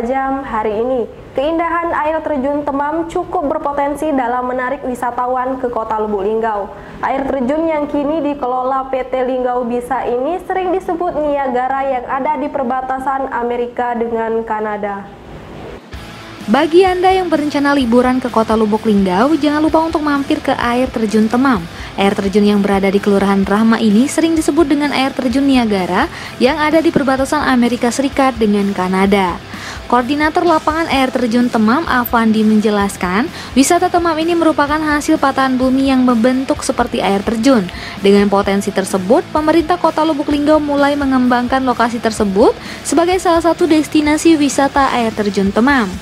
jam hari ini. Keindahan air terjun Temam cukup berpotensi dalam menarik wisatawan ke kota Lubuk Linggau. Air terjun yang kini dikelola PT Linggau Bisa ini sering disebut Niagara yang ada di perbatasan Amerika dengan Kanada. Bagi Anda yang berencana liburan ke kota Lubuk Linggau, jangan lupa untuk mampir ke air terjun Temam. Air terjun yang berada di Kelurahan Rahma ini sering disebut dengan air terjun Niagara yang ada di perbatasan Amerika Serikat dengan Kanada. Koordinator lapangan air terjun Temam, Avandi, menjelaskan, wisata Temam ini merupakan hasil patahan bumi yang membentuk seperti air terjun. Dengan potensi tersebut, pemerintah kota Lubuk Linggau mulai mengembangkan lokasi tersebut sebagai salah satu destinasi wisata air terjun Temam.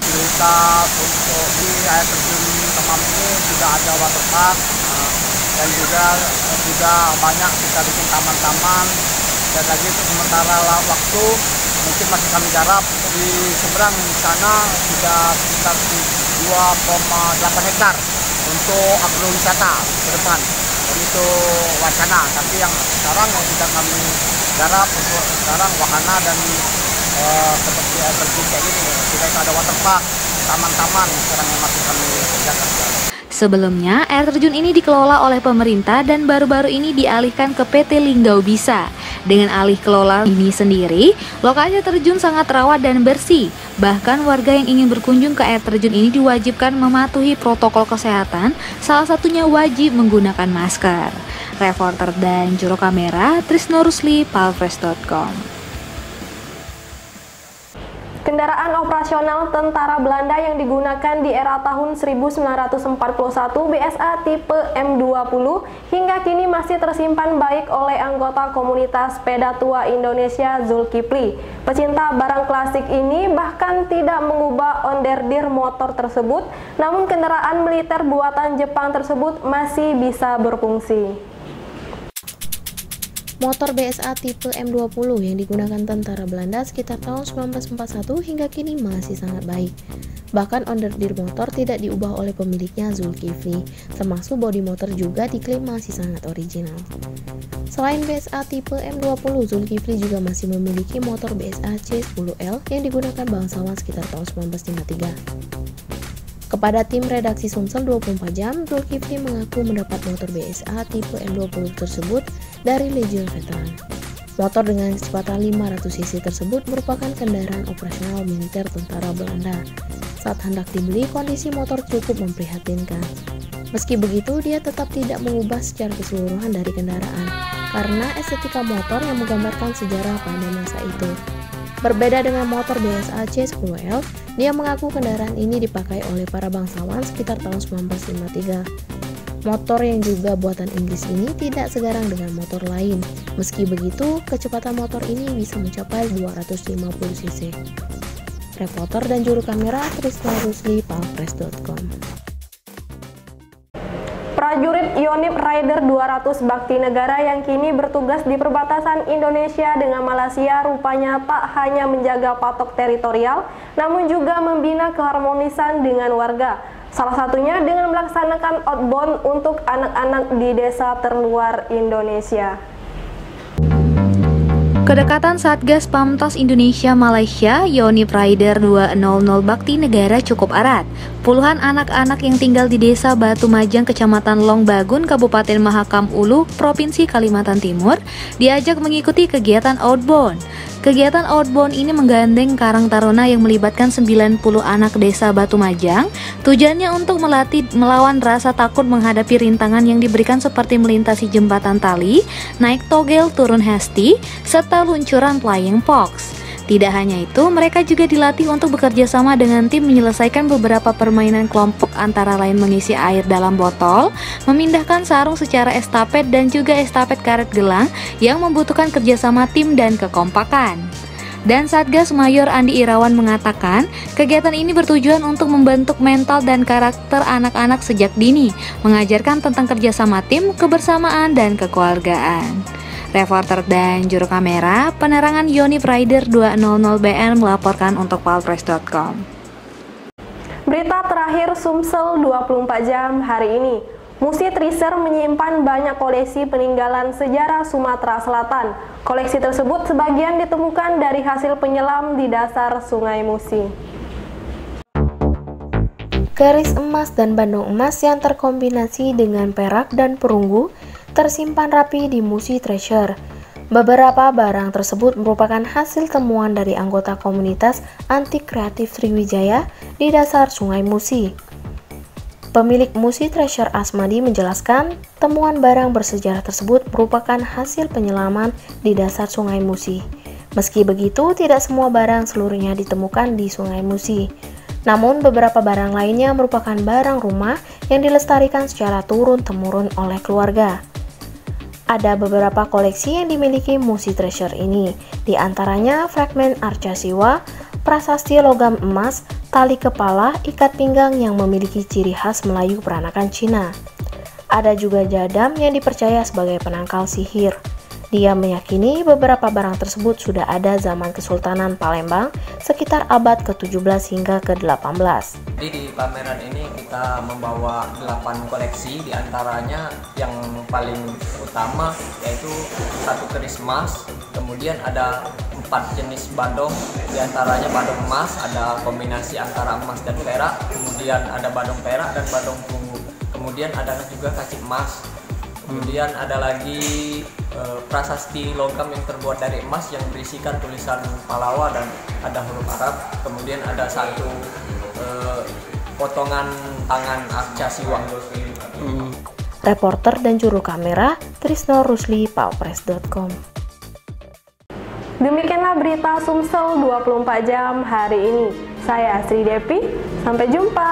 Kita untuk di air terjun Temam ini sudah ada waterpark dan juga banyak kita bikin taman-taman, dan lagi untuk sementara waktu mungkin masih kami garap di seberang sana sudah sekitar 2,8 hektar untuk agrowisata ke depan, dan itu wacana. Tapi yang sekarang yang sudah kami garap untuk sekarang wahana dan seperti air terjun kayak gini, sudah ada waterpark, taman-taman sekarang yang masih kami kerjakan. Sebelumnya, air terjun ini dikelola oleh pemerintah dan baru-baru ini dialihkan ke PT Linggau Bisa. Dengan alih kelola ini sendiri, lokasi terjun sangat rawat dan bersih. Bahkan warga yang ingin berkunjung ke air terjun ini diwajibkan mematuhi protokol kesehatan, salah satunya wajib menggunakan masker. Reporter dan juru kamera Trisno Rusli, palfresh.com. Kendaraan operasional tentara Belanda yang digunakan di era tahun 1941 BSA tipe M20 hingga kini masih tersimpan baik oleh anggota komunitas sepeda tua Indonesia Zulkifli. Pecinta barang klasik ini bahkan tidak mengubah onderdir motor tersebut, namun kendaraan militer buatan Jepang tersebut masih bisa berfungsi. Motor BSA tipe M20 yang digunakan tentara Belanda sekitar tahun 1941 hingga kini masih sangat baik. Bahkan onderdir motor tidak diubah oleh pemiliknya Zulkifli, termasuk bodi motor juga diklaim masih sangat original. Selain BSA tipe M20, Zulkifli juga masih memiliki motor BSA C10L yang digunakan bangsawan sekitar tahun 1953. Kepada tim redaksi Sumsel 24 jam, Zulkifli mengaku mendapat motor BSA tipe M20 tersebut dari Legion Veteran. Motor dengan kecepatan 500 cc tersebut merupakan kendaraan operasional militer tentara Belanda. Saat hendak dibeli, kondisi motor cukup memprihatinkan. Meski begitu, dia tetap tidak mengubah secara keseluruhan dari kendaraan, karena estetika motor yang menggambarkan sejarah pada masa itu. Berbeda dengan motor BSA C10L, dia mengaku kendaraan ini dipakai oleh para bangsawan sekitar tahun 1953. Motor yang juga buatan Inggris ini tidak segarang dengan motor lain. Meski begitu, kecepatan motor ini bisa mencapai 250 cc. Reporter dan juru kamera Trisno Rusli, palfresh.com. Prajurit Yonif Rider 200 Bakti Negara yang kini bertugas di perbatasan Indonesia dengan Malaysia rupanya tak hanya menjaga patok teritorial, namun juga membina keharmonisan dengan warga. Salah satunya dengan melaksanakan outbound untuk anak-anak di desa terluar Indonesia. Kedekatan Satgas Pamtas Indonesia Malaysia Yonif Rider 200 Bakti Negara cukup erat. Puluhan anak-anak yang tinggal di Desa Batu Majang, Kecamatan Long Bagun, Kabupaten Mahakam Ulu, Provinsi Kalimantan Timur, diajak mengikuti kegiatan outbound. Kegiatan outbound ini menggandeng Karang Taruna yang melibatkan 90 anak desa Batu Majang. Tujuannya untuk melatih melawan rasa takut menghadapi rintangan yang diberikan seperti melintasi jembatan tali, naik togel turun hesti, serta luncuran flying fox. Tidak hanya itu, mereka juga dilatih untuk bekerja sama dengan tim menyelesaikan beberapa permainan kelompok, antara lain mengisi air dalam botol, memindahkan sarung secara estafet, dan juga estafet karet gelang yang membutuhkan kerjasama tim dan kekompakan. Dan Satgas Mayor Andi Irawan mengatakan, kegiatan ini bertujuan untuk membentuk mental dan karakter anak-anak sejak dini, mengajarkan tentang kerjasama tim, kebersamaan, dan kekeluargaan. Reporter dan juru kamera penerangan Yonif Rider 200 BN melaporkan untuk palfresh.com. Berita terakhir Sumsel 24 jam hari ini. Musi Treasure menyimpan banyak koleksi peninggalan sejarah Sumatera Selatan. Koleksi tersebut sebagian ditemukan dari hasil penyelam di dasar Sungai Musi. Keris emas dan bandung emas yang terkombinasi dengan perak dan perunggu tersimpan rapi di Musi Treasure. Beberapa barang tersebut merupakan hasil temuan dari anggota komunitas antik kreatif Sriwijaya di dasar Sungai Musi. Pemilik Musi Treasure Asmadi menjelaskan, temuan barang bersejarah tersebut merupakan hasil penyelaman di dasar Sungai Musi. Meski begitu, tidak semua barang seluruhnya ditemukan di Sungai Musi. Namun, beberapa barang lainnya merupakan barang rumah yang dilestarikan secara turun-temurun oleh keluarga. Ada beberapa koleksi yang dimiliki Musi Treasure ini, di antaranya fragmen arca siwa, prasasti logam emas, tali kepala, ikat pinggang yang memiliki ciri khas Melayu peranakan Cina. Ada juga jadam yang dipercaya sebagai penangkal sihir. Dia meyakini beberapa barang tersebut sudah ada zaman Kesultanan Palembang sekitar abad ke-17 hingga ke-18. Jadi di pameran ini kita membawa 8 koleksi, diantaranya yang paling utama yaitu satu keris emas, kemudian ada 4 jenis badong, diantaranya badong emas, ada kombinasi antara emas dan perak, kemudian ada badong perak dan badong perunggu, kemudian ada juga kacip emas, kemudian ada lagi prasasti logam yang terbuat dari emas yang berisikan tulisan Palawa dan ada huruf Arab, kemudian ada satu potongan tangan arca siwa. Reporter dan juru kamera Trisno Rusli, palpres.com. Demikianlah berita Sumsel 24 jam hari ini. Saya Sri Devi, sampai jumpa.